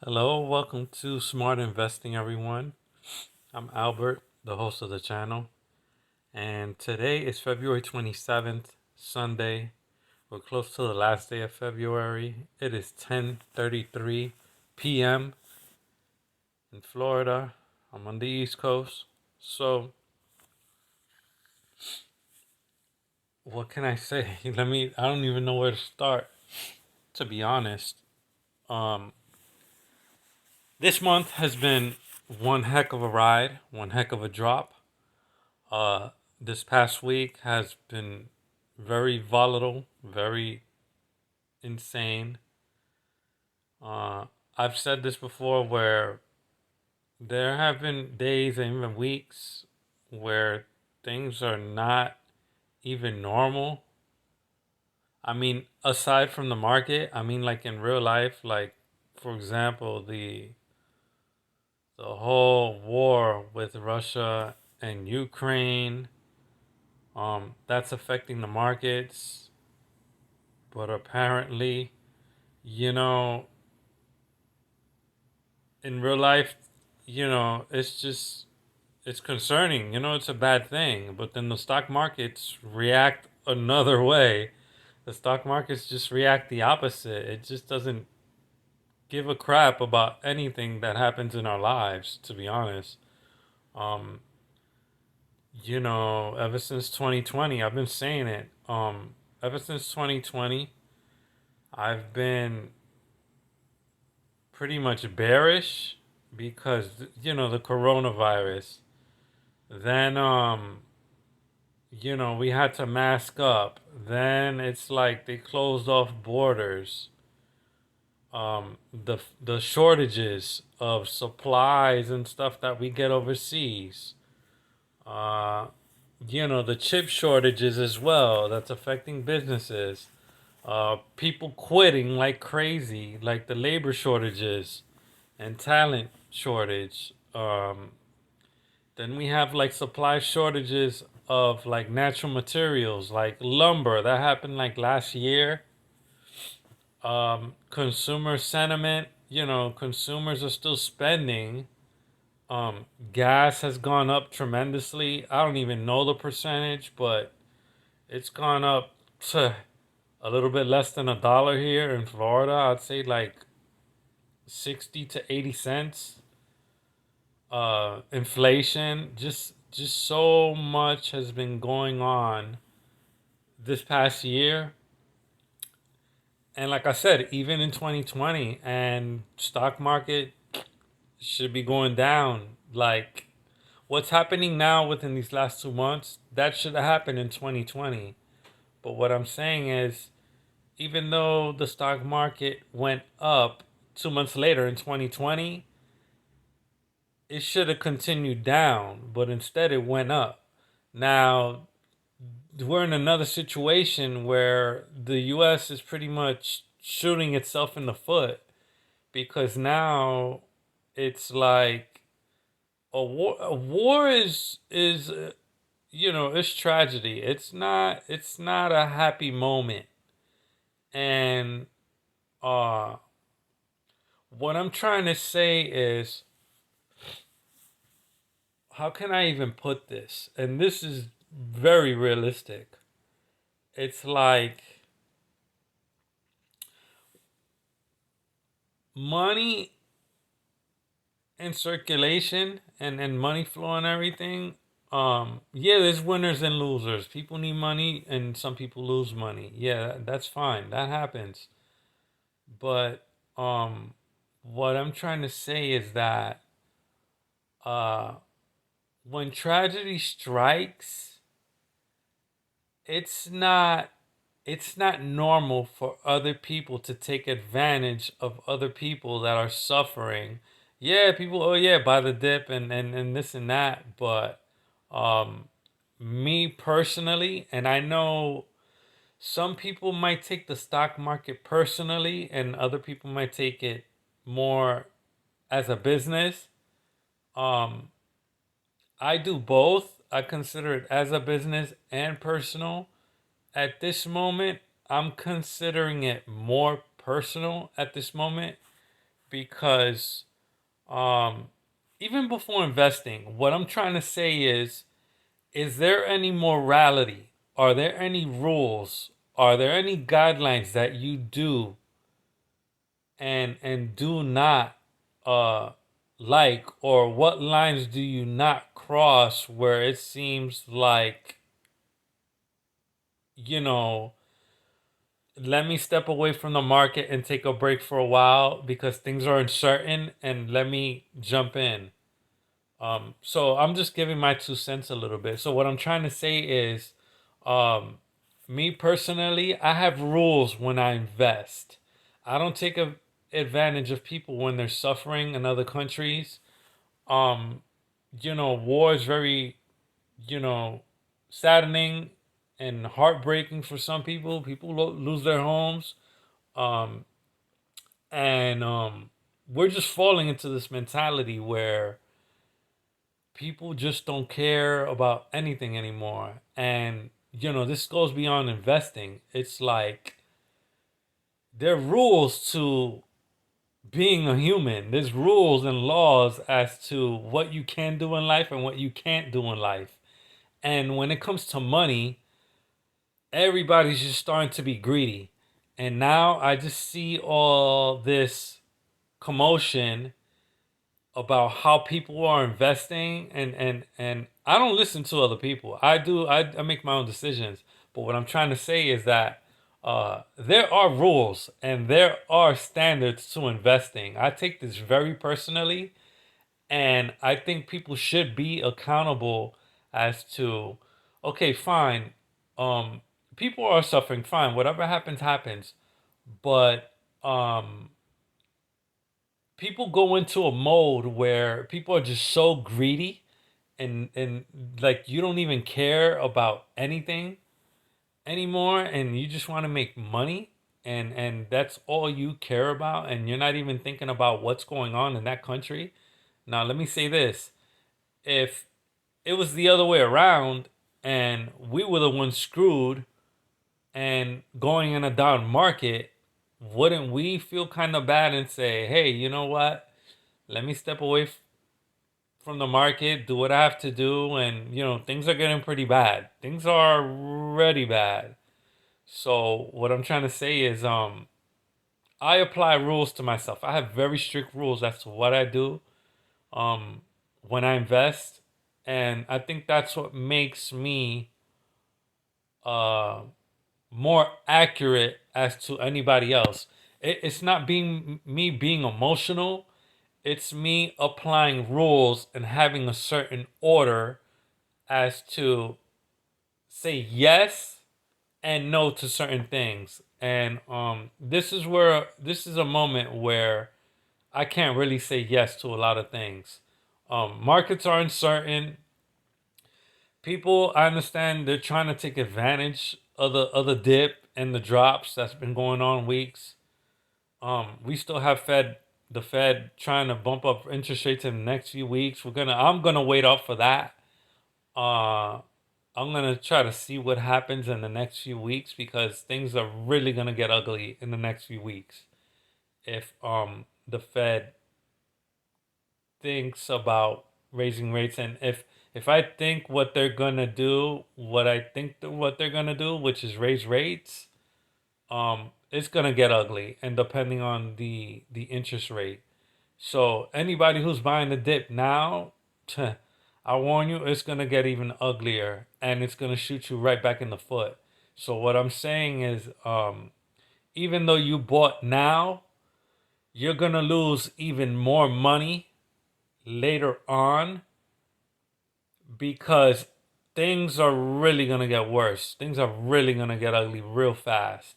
Hello, welcome to Smart Investing, everyone. I'm Albert, the host of the channel, and today is February 27th, Sunday. We're close to the last day of February. It is 10:33 p.m. in Florida. I'm on the East Coast. So, what can I say? I don't even know where to start, to be honest. Um, this month has been one heck of a ride, one heck of a drop. Uh, this past week has been very volatile, very insane. Uh, I've said this before where there have been days and even weeks where things are not even normal. I mean, aside from the market, I mean, like in real life, like for example, the whole war with Russia and Ukraine, that's affecting the markets. But apparently, you know, in real life, it's concerning. It's a bad thing. But then the stock markets react another way. The stock markets just react the opposite. It just doesn't give a crap about anything that happens in our lives, to be honest. Um, ever since 2020, I've been saying it. Ever since 2020, I've been pretty much bearish because the coronavirus. Then we had to mask up. Then it's like they closed off borders. The shortages of supplies and stuff that we get overseas. Uh, the chip shortages as well. That's affecting businesses. People quitting like crazy, like the labor shortages and talent shortage. Then we have like supply shortages of like natural materials, like lumber. That happened like last year. Consumer sentiment, consumers are still spending. Gas has gone up tremendously. I don't even know the percentage, but it's gone up to a little bit less than $1 here in Florida. I'd say like 60 to 80 cents. Inflation, just so much has been going on this past year. And like I said, even in 2020, and stock market should be going down. Like what's happening now within these last 2 months, that should have happened in 2020. But what I'm saying is, even though the stock market went up 2 months later in 2020, it should have continued down, but instead it went up. Now, we're in another situation where the US is pretty much shooting itself in the foot because now it's like a war is it's tragedy. It's not a happy moment. And uh what I'm trying to say is, how can I even put this? And this is very realistic. It's like money and circulation and money flow and everything. Yeah, there's winners and losers. People need money and some people lose money. Yeah, that's fine. That happens. But what I'm trying to say is that uh when tragedy strikes, it's not it's not normal for other people to take advantage of other people that are suffering. Yeah, people, oh yeah, buy the dip and this and that. But um, me personally, and I know some people might take the stock market personally, and other people might take it more as a business. Um, I do both. I consider it as a business and personal. At this moment, I'm considering it more personal at this moment because um, even before investing, what I'm trying to say is there any morality? Are there any rules? Are there any guidelines that you do and do not uh like, or what lines do you not cross where it seems like, you know, let me step away from the market and take a break for a while because things are uncertain and let me jump in. So I'm just giving my 2 cents a little bit. So what I'm trying to say is, um, me personally, I have rules when I invest. I don't take advantage of people when they're suffering in other countries. Um, War is very, you know, saddening and heartbreaking for some people. People lose their homes. Um, and we're just falling into this mentality where people just don't care about anything anymore. And, this goes beyond investing. It's like there are rules to being a human, there's rules and laws as to what you can do in life and what you can't do in life. And when it comes to money, everybody's just starting to be greedy. And now I just see all this commotion about how people are investing, and I don't listen to other people. I make my own decisions. But what I'm trying to say is that there are rules and there are standards to investing. I take this very personally, and I think people should be accountable as to, okay, fine, um people are suffering, fine, whatever happens happens. But people go into a mode where people are just so greedy, and like you don't even care about anything anymore, and you just want to make money, and that's all you care about, and you're not even thinking about what's going on in that country. Now let me say this: if it was the other way around and we were the ones screwed and going in a down market, wouldn't we feel kind of bad and say, hey, you know what, let me step away from the market, do what I have to do, and things are getting pretty bad. Things are already bad. So what I'm trying to say is, I apply rules to myself. I have very strict rules as to what I do, um, when I invest, and I think that's what makes me uh more accurate as to anybody else. It's not being me being emotional. It's me applying rules and having a certain order as to say yes and no to certain things. And this is a moment where I can't really say yes to a lot of things. Markets are uncertain. People, I understand they're trying to take advantage of the dip and the drops that's been going on weeks. We still have the Fed trying to bump up interest rates in the next few weeks. I'm gonna wait up for that. Uh, I'm gonna try to see what happens in the next few weeks because things are really gonna get ugly in the next few weeks if the Fed thinks about raising rates, and if I think what they're gonna do, what they're gonna do, which is raise rates, it's gonna get ugly, and depending on the interest rate. So anybody who's buying the dip now, I warn you, it's gonna get even uglier, and it's gonna shoot you right back in the foot. So what I'm saying is, even though you bought now, you're gonna lose even more money later on because things are really gonna get worse. Things are really gonna get ugly real fast.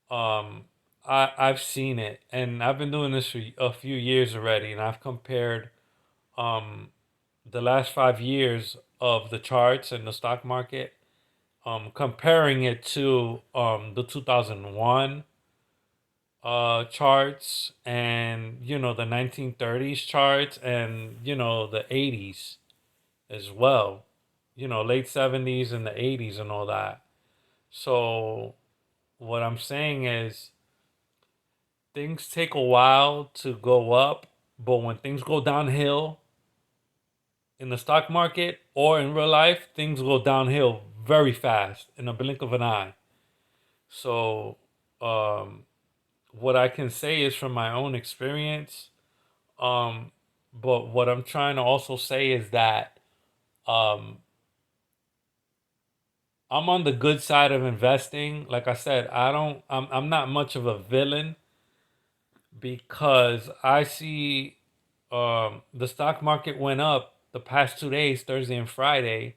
Um, I've seen it, and I've been doing this for a few years already, and I've compared um the last 5 years of the charts and the stock market, comparing it to the 2001 charts, and the 1930s charts, and the 80s as well, late 70s and the 80s and all that. So what I'm saying is, things take a while to go up, but when things go downhill in the stock market or in real life, things go downhill very fast in a blink of an eye. So, um, what I can say is from my own experience. Um, but what I'm trying to also say is that um, I'm on the good side of investing. Like I said, I'm not much of a villain because I see the stock market went up the past 2 days, Thursday and Friday.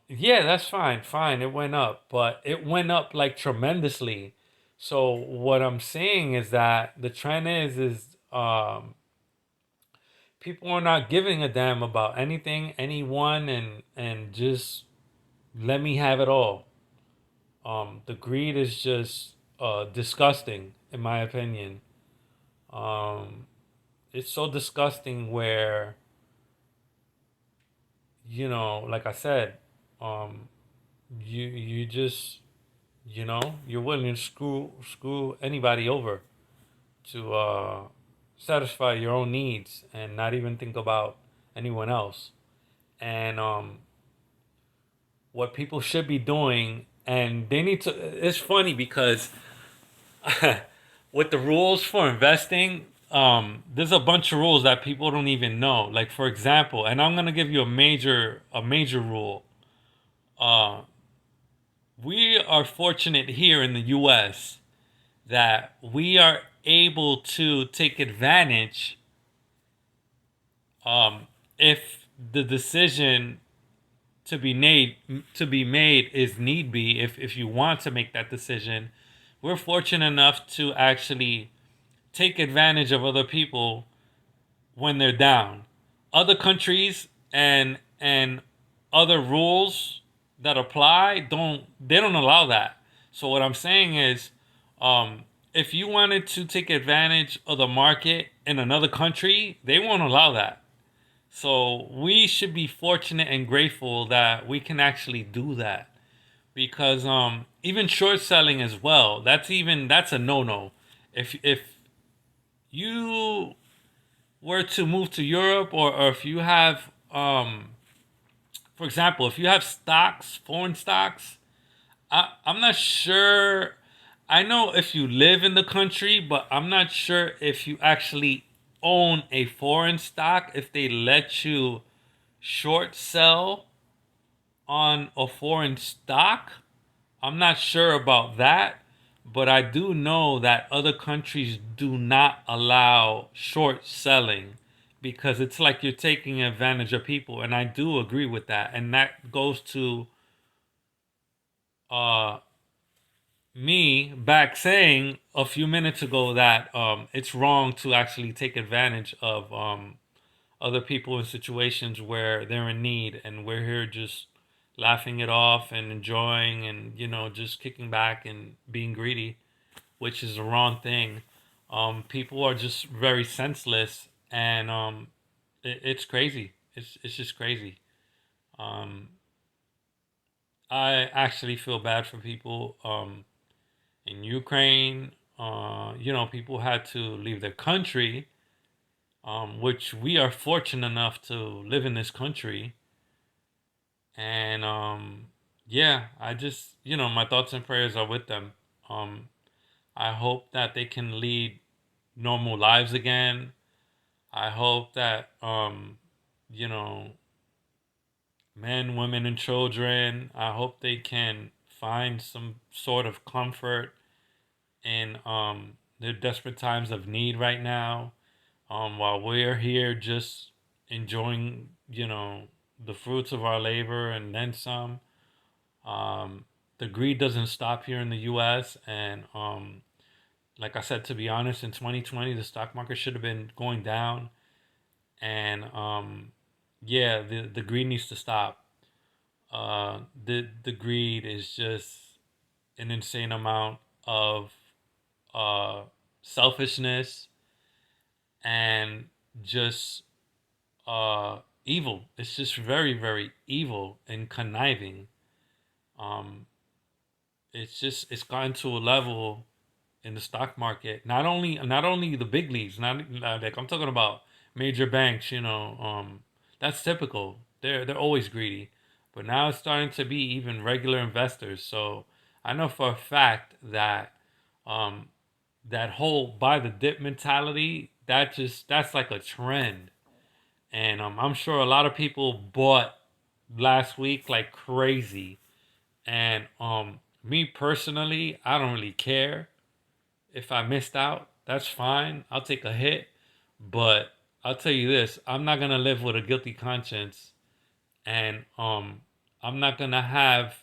Yeah, that's fine, fine. It went up, but it went up like tremendously. So what I'm saying is that the trend is people are not giving a damn about anything, anyone, and just let me have it all. The greed is just disgusting, in my opinion. Um, it's so disgusting where like I said, um, you just you're willing to screw anybody over to satisfy your own needs and not even think about anyone else. And what people should be doing, and they need to. It's funny because with the rules for investing, there's a bunch of rules that people don't even know. Like for example, and I'm gonna give you a major rule. Uh, we are fortunate here in the U.S. that we are able to take advantage um, if the decision to be made is need be. If you want to make that decision, we're fortunate enough to actually take advantage of other people when they're down. Other countries and other rules that apply don't allow that. So what I'm saying is, um, if you wanted to take advantage of the market in another country, they won't allow that. So we should be fortunate and grateful that we can actually do that because even short selling as well. That's a no no. If you were to move to Europe, or if you have for example, if you have stocks, foreign stocks, I'm not sure. I know if you live in the country, but I'm not sure if you actually own a foreign stock, if they let you short sell on a foreign stock. I'm not sure about that, but I do know that other countries do not allow short selling because it's like you're taking advantage of people, and I do agree with that. And that goes to uh me back saying a few minutes ago that it's wrong to actually take advantage of other people in situations where they're in need, and we're here just laughing it off and enjoying and just kicking back and being greedy, which is the wrong thing. People are just very senseless, and it's crazy. It's just crazy. um, I actually feel bad for people in Ukraine. People had to leave their country, which we are fortunate enough to live in this country. And yeah, I just, my thoughts and prayers are with them. Um, I hope that they can lead normal lives again. I hope that, you know, men, women, and children, I hope they can find some sort of comfort in their desperate times of need right now. While we're here just enjoying, the fruits of our labor and then some. Um, the greed doesn't stop here in the U.S. And like I said, to be honest, in 2020, the stock market should have been going down. And yeah, the greed needs to stop. The greed is just an insane amount of uh, selfishness and just evil. It's just very, very evil and conniving. Um, it's gotten to a level. in the stock market. Not only the big leagues, not like I'm talking about major banks. That's typical. They're always greedy, but now it's starting to be even regular investors. So I know for a fact that um, that whole buy the dip mentality, that's like a trend, and I'm sure a lot of people bought last week like crazy. And me personally, I don't really care if I missed out. That's fine. I'll take a hit. But I'll tell you this, I'm not gonna live with a guilty conscience, and I'm not gonna have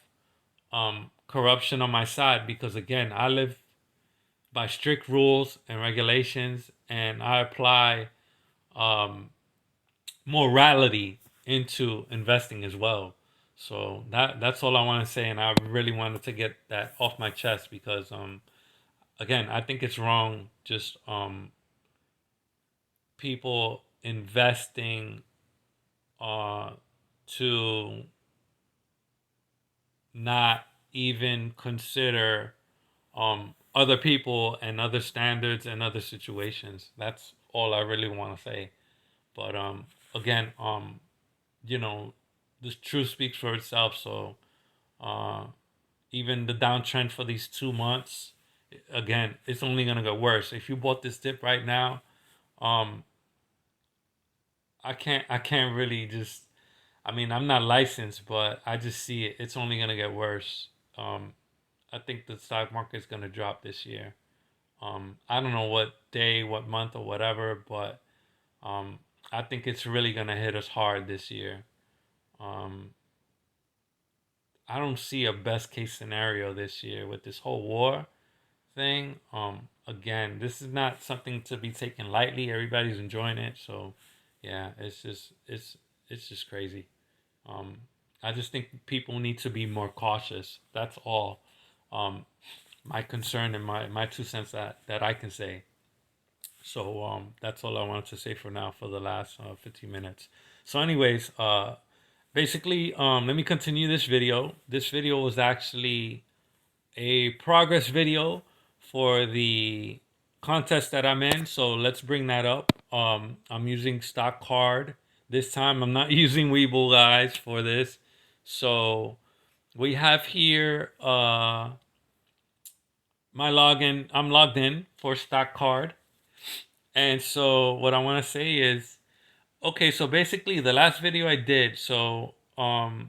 corruption on my side, because again, I live by strict rules and regulations, and I apply um, morality into investing as well. So that's all I want to say, and I really wanted to get that off my chest, because again, I think it's wrong just people investing uh to not even consider other people and other standards and other situations. That's all I really want to say. But again, you know, the truth speaks for itself. So uh, even the downtrend for these 2 months, again, it's only gonna get worse. If you bought this dip right now, um, I can't really just. I mean, I'm not licensed, but I just see it. It's only gonna get worse. Um, I think the stock market's gonna drop this year. I don't know what day, what month, or whatever, but um, I think it's really gonna hit us hard this year. Um, I don't see a best case scenario this year with this whole war thing. Again, this is not something to be taken lightly. Everybody's enjoying it, so yeah, it's just crazy. Um, I just think people need to be more cautious. That's all. Um, my concern and my 2 cents that I can say. So that's all I wanted to say for now for the last 15 minutes. So, anyways, basically, let me continue this video. This video was actually a progress video for the contest that I'm in. So let's bring that up. I'm using stock card this time. I'm not using Webull, guys, for this. So we have here my login. I'm logged in for stock card. And so what I want to say is, okay, so basically the last video I did, so I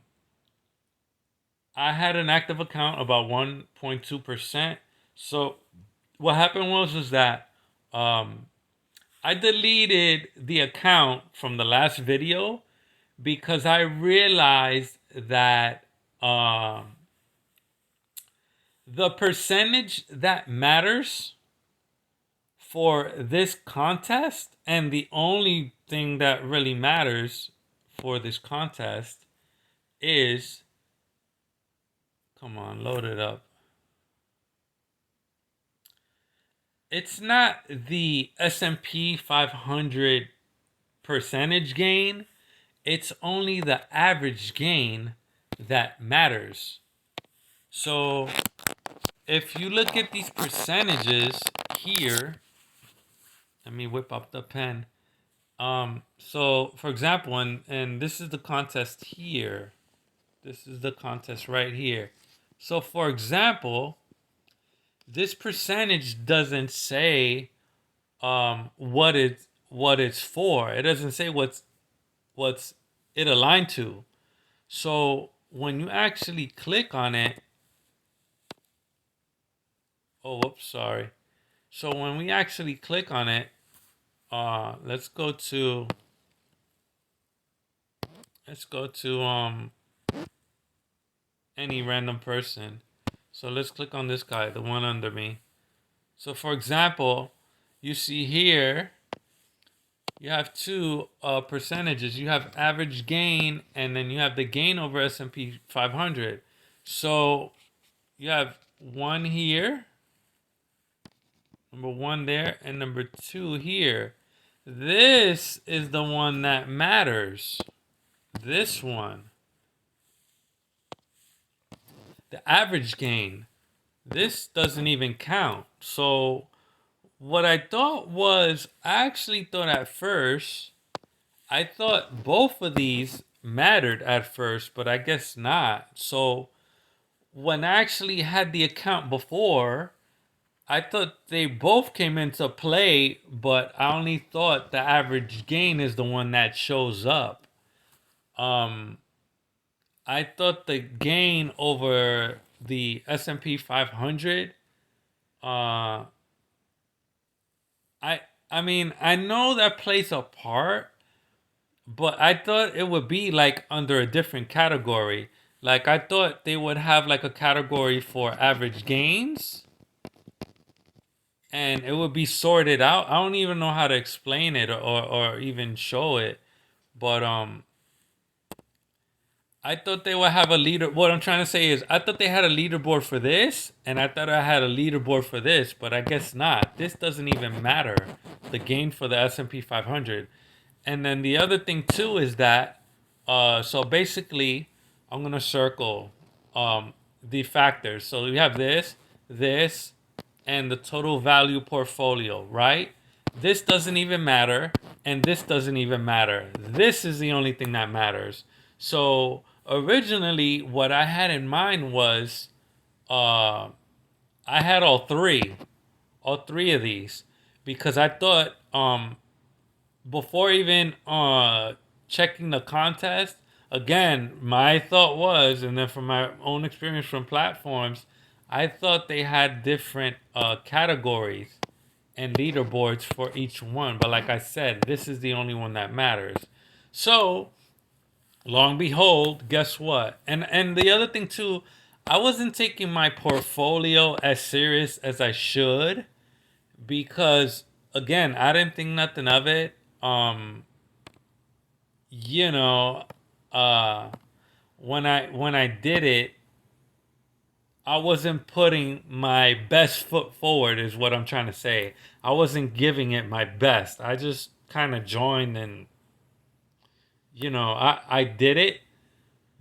had an active account about 1.2%. So what happened was that um, I deleted the account from the last video because I realized that the percentage that matters for this contest, and the only thing that really matters for this contest is, come on, load it up. It's not the S&P 500 percentage gain. It's only the average gain that matters. So if you look at these percentages here, let me whip up the pen. So for example, and this is the contest here. This is the contest right here. So for example, this percentage doesn't say what it's for. It doesn't say what's it aligned to. So when you actually click on it, oh, whoops, sorry. So when we actually click on it, let's go to any random person. So let's click on this guy, the one under me. So for example, you see here you have two percentages. You have average gain, and then you have the gain over S&P 500. So you have one here, number one there, and number two here. This is the one that matters. This one, the average gain. this doesn't even count. So what I thought was, I actually thought at first, I thought both of these mattered at first, but I guess not. So when I actually had the account before, I thought they both came into play, but I only thought the average gain is the one that shows up. Um, I thought the gain over the S&P 500. Uh, I I mean, I know that plays a part, but I thought it would be like under a different category. Like I thought they would have like a category for average gains, and it would be sorted out. I don't even know how to explain it or even show it. But I thought they would have a leader. What I'm trying to say is, I thought they had a leaderboard for this, and I thought I had a leaderboard for this, but I guess not. This doesn't even matter. The gain for the S&P 500, and then the other thing too is that, so basically, I'm gonna circle, the factors. So we have this, and the total value portfolio, right? This doesn't even matter, and this doesn't even matter. This is the only thing that matters. So originally, what I had in mind was, uh, I had all three of these, because I thought, before even checking the contest, again, my thought was, and then from my own experience from platforms, I thought they had different categories and leaderboards for each one. But like I said, this is the only one that matters. So, long behold, guess what? And the other thing too, I wasn't taking my portfolio as serious as I should, because again, I didn't think nothing of it. You know, uh when I did it, I wasn't putting my best foot forward, is what I'm trying to say. I wasn't giving it my best. I just kind of joined, and I did it,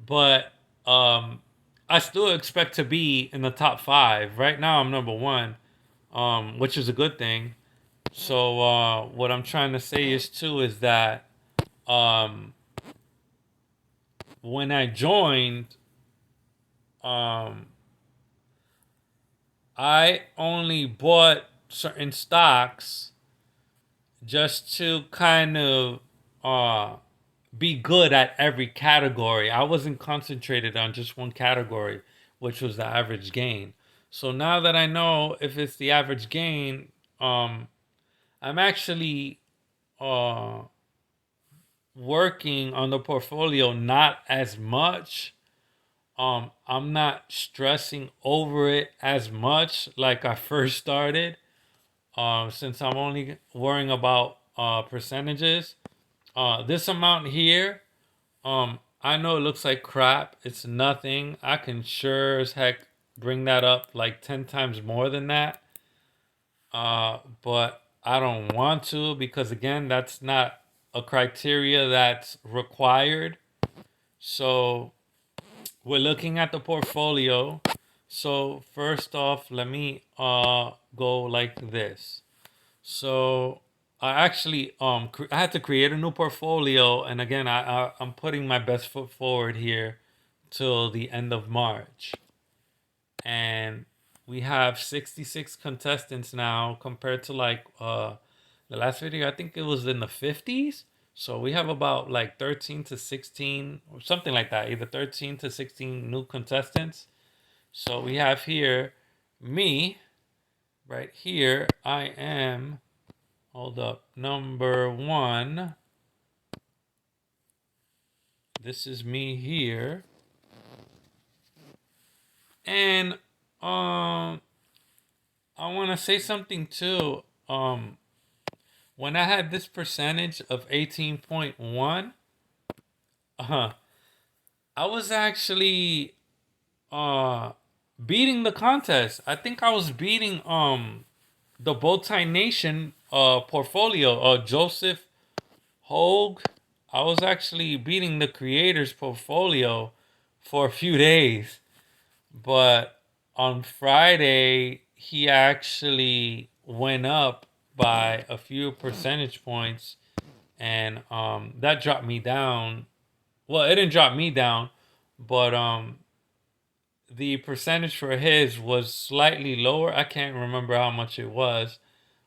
but I still expect to be in the top 5. Right now I'm number 1, which is a good thing. So what I'm trying to say is too is that, um when I joined, um I only bought certain stocks just to kind of uh be good at every category. I wasn't concentrated on just one category, which was the average gain. So now that I know if it's the average gain, I'm actually uh working on the portfolio not as much. I'm not stressing over it as much like I first started. Since I'm only worrying about percentages. This amount here, I know it looks like crap. It's nothing. I can sure as heck bring that up like 10 times more than that. But I don't want to, because again, that's not a criteria that's required. So we're looking at the portfolio. So first off, let me go like this. So I actually I had to create a new portfolio, and again, I'm putting my best foot forward here till the end of March, and we have 66 contestants now compared to like the last video. I think it was in the 50s. So we have about like 13 to 16 or something like that, either 13 to 16 new contestants. So we have here me right here. I am, hold up, number 1. This is me here. And I want to say something too. When I had this percentage of 18.1, uh I was actually uh beating the contest. I think I was beating the Bowtie Nation portfolio, Joseph Hogue. I was actually beating the creator's portfolio for a few days. But on Friday, he actually went up by a few percentage points, and that dropped me down. Well, it didn't drop me down, but the percentage for his was slightly lower. I can't remember how much it was,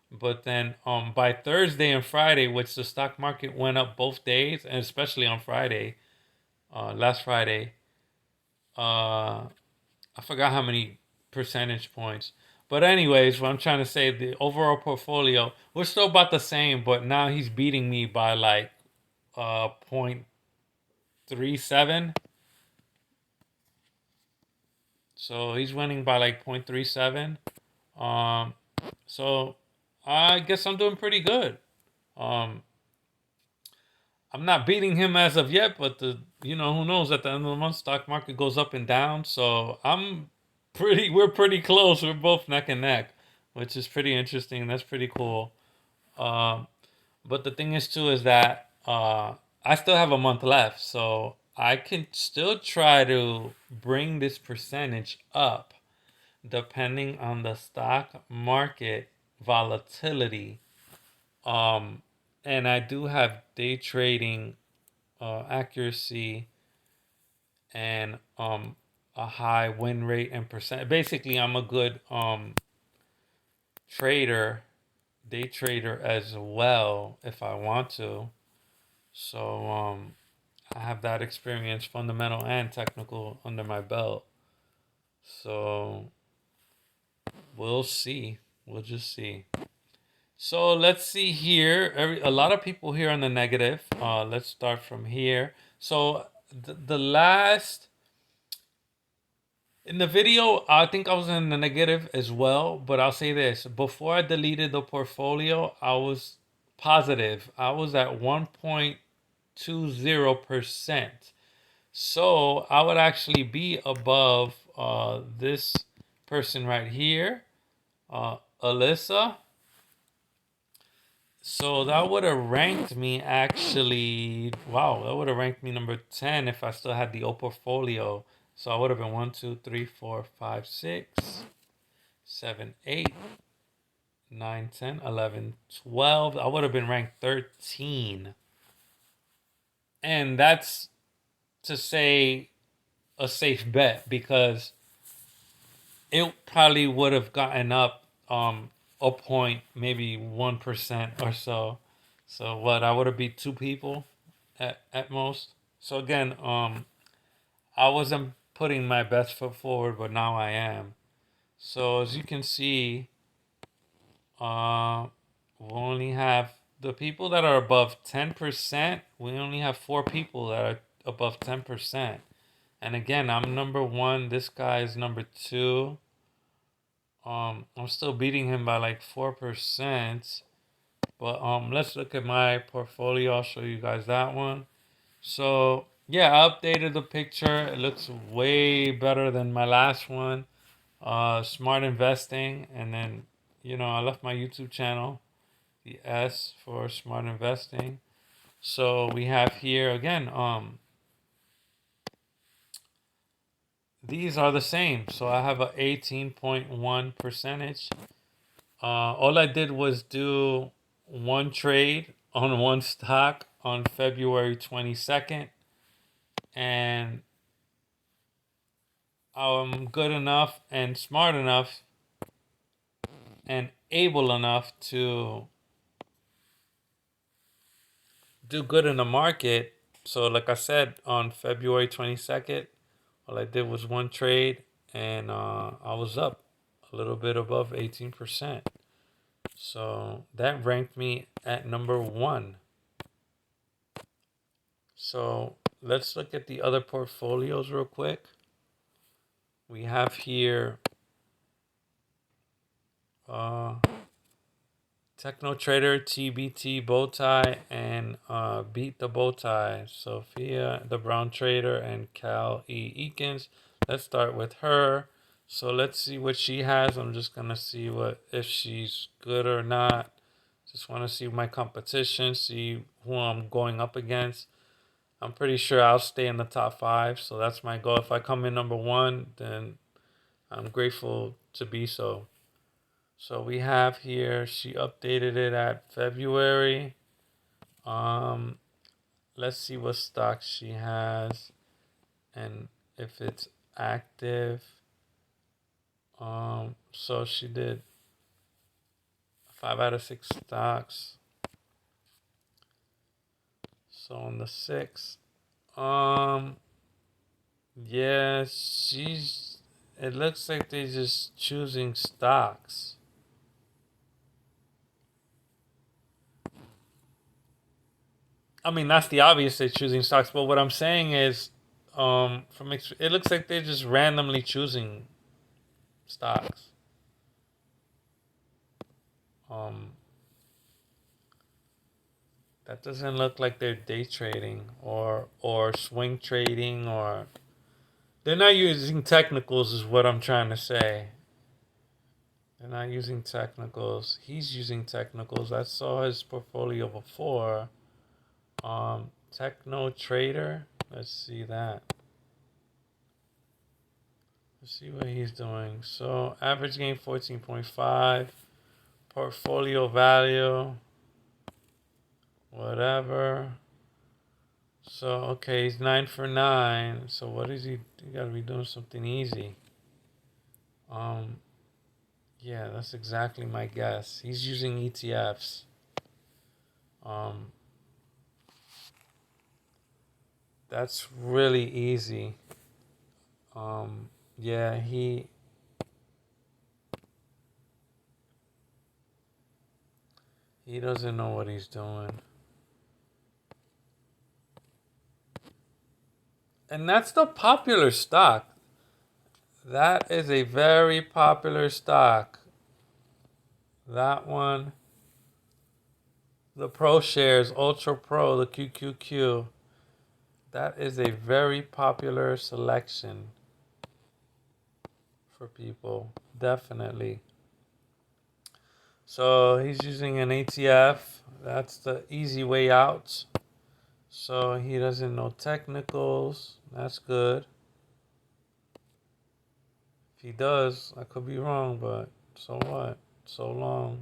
but then by Thursday and Friday, which the stock market went up both days, and especially on Friday, last Friday, uh, I forgot how many percentage points. But anyways, what I'm trying to say, the overall portfolio, we're still about the same, but now he's beating me by like 0.37. So he's winning by like 0.37. Um, so I guess I'm doing pretty good. Um, I'm not beating him as of yet, but who knows? At the end of the month, stock market goes up and down. So we're pretty close. We're both neck and neck, which is pretty interesting. That's pretty cool. Um, but the thing is too is that I still have a month left, so I can still try to bring this percentage up depending on the stock market volatility. Um, and I do have day trading accuracy and a high win rate and percent. Basically, I'm a good trader, day trader as well if I want to. So I have that experience, fundamental and technical, under my belt. So we'll see. We'll just see. So let's see here. A lot of people here on the negative. Let's start from here. So the last in the video, I think I was in the negative as well. But I'll say this: before I deleted the portfolio, I was positive. I was at 1.20%. So I would actually be above this person right here, Alyssa. So that would have ranked me actually. Wow, that would have ranked me number 10 if I still had the O portfolio. So I would have been 1, 2, 3, 4, 5, 6, 7, 8, 9, 10, 11, 12. I would have been ranked 13. And that's to say a safe bet because it probably would have gotten up a point, maybe 1% or so. So what I would have beat two people at most. So again, I wasn't putting my best foot forward, but now I am. So as you can see, uh we only have the people that are above 10%, we only have four people that are above 10%. And again, I'm number one, this guy is number two. I'm still beating him by like 4%. But let's look at my portfolio. I'll show you guys that one. So yeah, I updated the picture. It looks way better than my last one. Smart investing, and then I left my YouTube channel, the S for smart investing. So we have here again, these are the same. So I have a 18.1 percentage. All I did was do one trade on one stock on February 22nd, and I'm good enough and smart enough and able enough to do good in the market. So, like I said, on February 22nd, all I did was one trade, and I was up a little bit above 18%. So that ranked me at number one. So let's look at the other portfolios real quick. We have here uh, Techno Trader, TBT Bowtie, and Beat the Bowtie. Sophia, the Brown Trader, and Cal E. Eakins. Let's start with her. So let's see what she has. I'm just gonna see if she's good or not. Just want to see my competition, see who I'm going up against. I'm pretty sure I'll stay in the top five, so that's my goal. If I come in number one, then I'm grateful to be so. So we have here, she updated it at February. Um, let's see what stocks she has and if it's active. So she did 5 out of 6 stocks. So on the 6th, um, yeah, she's. It looks like they're just choosing stocks. I mean, that's the obvious. They're choosing stocks, but what I'm saying is, it looks like they're just randomly choosing stocks. Um, that doesn't look like they're day trading or swing trading or they're not using technicals. Is what I'm trying to say. They're not using technicals. He's using technicals. I saw his portfolio before. Techno Trader. Let's see that. Let's see what he's doing. So average gain 14.5. Portfolio value. Whatever. So okay, he's 9 for 9. So what is he? He got to be doing something easy. Um, yeah, that's exactly my guess. He's using ETFs. Um, that's really easy. Yeah, he doesn't know what he's doing. And that's the popular stock. That is a very popular stock. That one, the Pro Shares, Ultra Pro, the QQQ. That is a very popular selection for people. Definitely. So he's using an ETF. That's the easy way out. So he doesn't know technicals. That's good. If he does, I could be wrong, but so what? So long.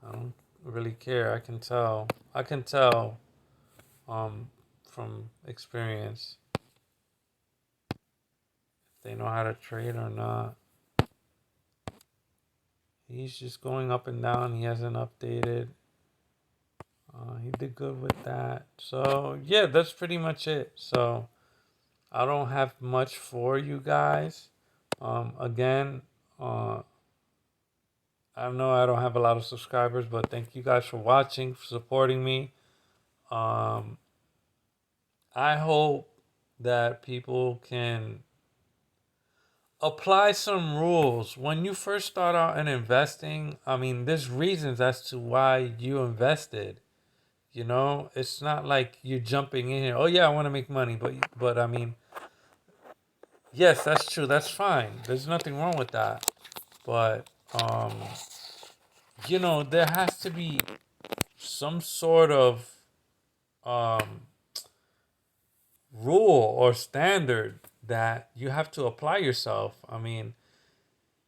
I don't really care. I can tell. I can tell from experience if they know how to trade or not. He's just going up and down. He hasn't updated. He did good with that. So yeah, that's pretty much it. So I don't have much for you guys. Again, I know I don't have a lot of subscribers, but thank you guys for watching, for supporting me. Um, I hope that people can apply some rules when you first start out in investing. I mean, there's reasons as to why you invested. You know, it's not like you're jumping in here. Oh yeah, I want to make money, but I mean, yes, that's true. That's fine. There's nothing wrong with that. But there has to be some sort of um rule or standard that you have to apply yourself. I mean,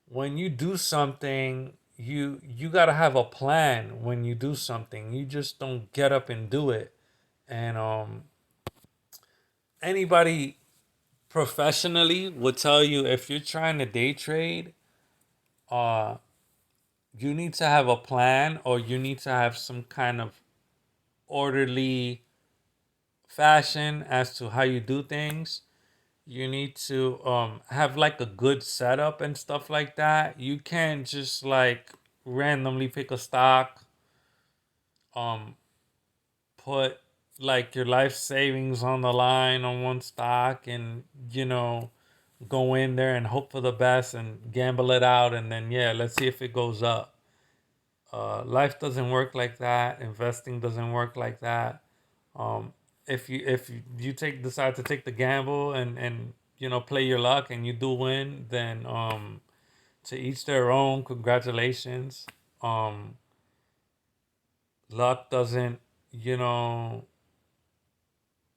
when you do something, you got to have a plan when you do something. You just don't get up and do it. And anybody professionally would tell you if you're trying to day trade, uh you need to have a plan or you need to have some kind of orderly fashion as to how you do things. You need to have like a good setup and stuff like that. You can't just like randomly pick a stock, um put like your life savings on the line on one stock and go in there and hope for the best and gamble it out and then yeah, let's see if it goes up. Life doesn't work like that. Investing doesn't work like that. Um, if you decide to take the gamble and play your luck and you do win, then to each their own. Congratulations. Um, Luck doesn't you know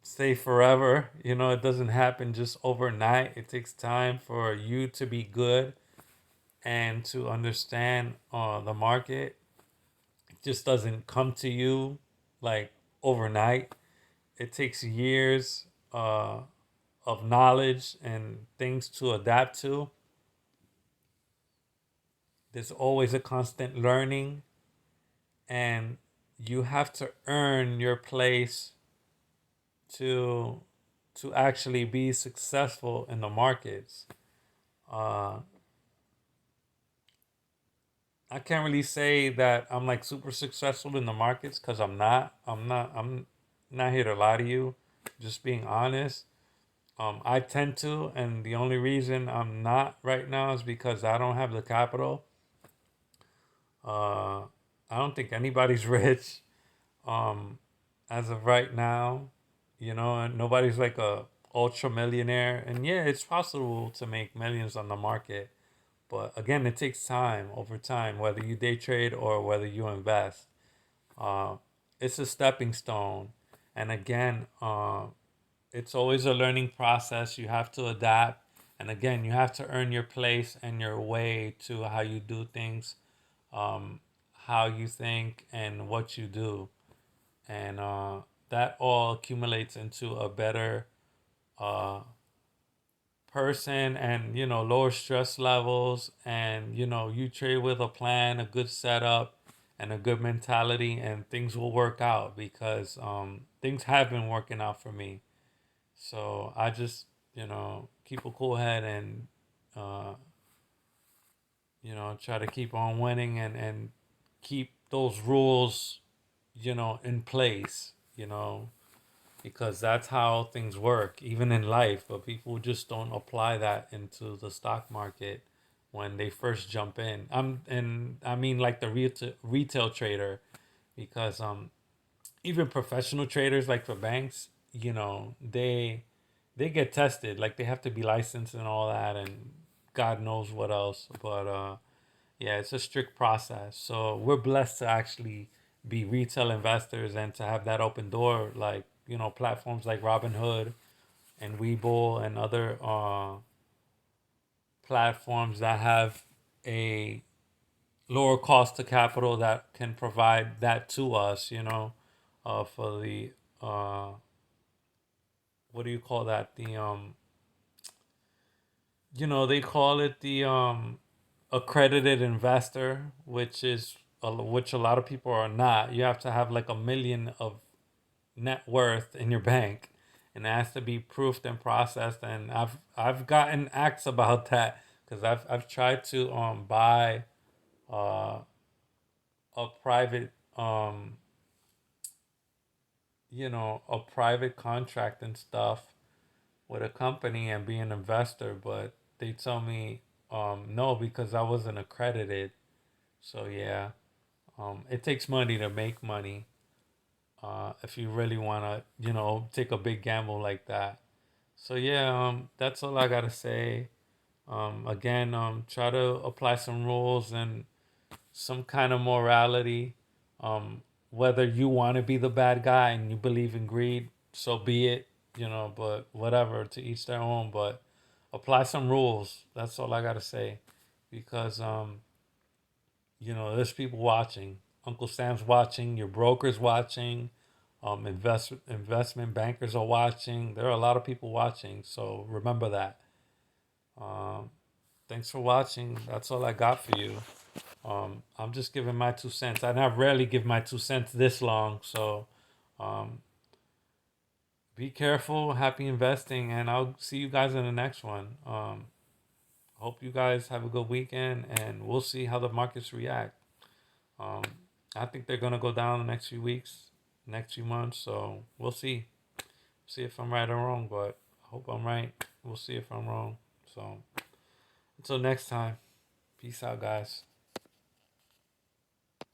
stay forever. You know, it doesn't happen just overnight. It takes time for you to be good and to understand the market. It just doesn't come to you like overnight. It takes years of knowledge and things to adapt to. There's always a constant learning, and you have to earn your place to actually be successful in the markets. Uh, I can't really say that I'm like super successful in the markets because I'm not. I'm not here to lie to you. Just being honest. I tend to, and the only reason I'm not right now is because I don't have the capital. Uh, I don't think anybody's rich um, as of right now. You know, and nobody's like a ultra millionaire. And yeah, it's possible to make millions on the market, but again, it takes time over time, whether you day trade or whether you invest. Uh, it's a stepping stone, and again, it's always a learning process. You have to adapt, and again, you have to earn your place and your way to how you do things, um, how you think, and what you do, and that all accumulates into a better uh, person, and you know, lower stress levels, and you know, you trade with a plan, a good setup, and a good mentality, and things will work out because things have been working out for me. So I just, you know, keep a cool head and uh, you know, try to keep on winning, and keep those rules, you know, in place, you know, because that's how things work, even in life. But people just don't apply that into the stock market when they first jump in. And I mean like the retail trader, because even professional traders like for banks, you know, they get tested. Like they have to be licensed and all that, and God knows what else. But yeah, it's a strict process. So we're blessed to actually be retail investors and to have that open door, like you know, platforms like Robinhood and Webull and other platforms that have a lower cost to capital that can provide that to us. You know, for the uh, what do you call that? The you know, they call it the accredited investor, which is which a lot of people are not. You have to have like 1 million of net worth in your bank, and it has to be proofed and processed. And I've gotten acts about that because I've tried to buy uh a private you know, a private contract and stuff with a company and be an investor, but they tell me no because I wasn't accredited. So yeah, it takes money to make money. If you really wanna, you know, take a big gamble like that. So yeah, that's all I gotta say. Again, try to apply some rules and some kind of morality. Um, Whether you want to be the bad guy and you believe in greed, so be it. You know, but whatever, to each their own. But apply some rules. That's all I gotta say, because you know, there's people watching. Uncle Sam's watching. Your broker's watching. Investment bankers are watching. There are a lot of people watching. So remember that. Um, Thanks for watching. That's all I got for you. I'm just giving my 2 cents. And I rarely give my 2 cents this long. So um, be careful. Happy investing. And I'll see you guys in the next one. Hope you guys have a good weekend. And we'll see how the markets react. Um, I think they're going to go down the next few weeks, next few months. So we'll see. See if I'm right or wrong. But I hope I'm right. We'll see if I'm wrong. So until next time. Peace out, guys.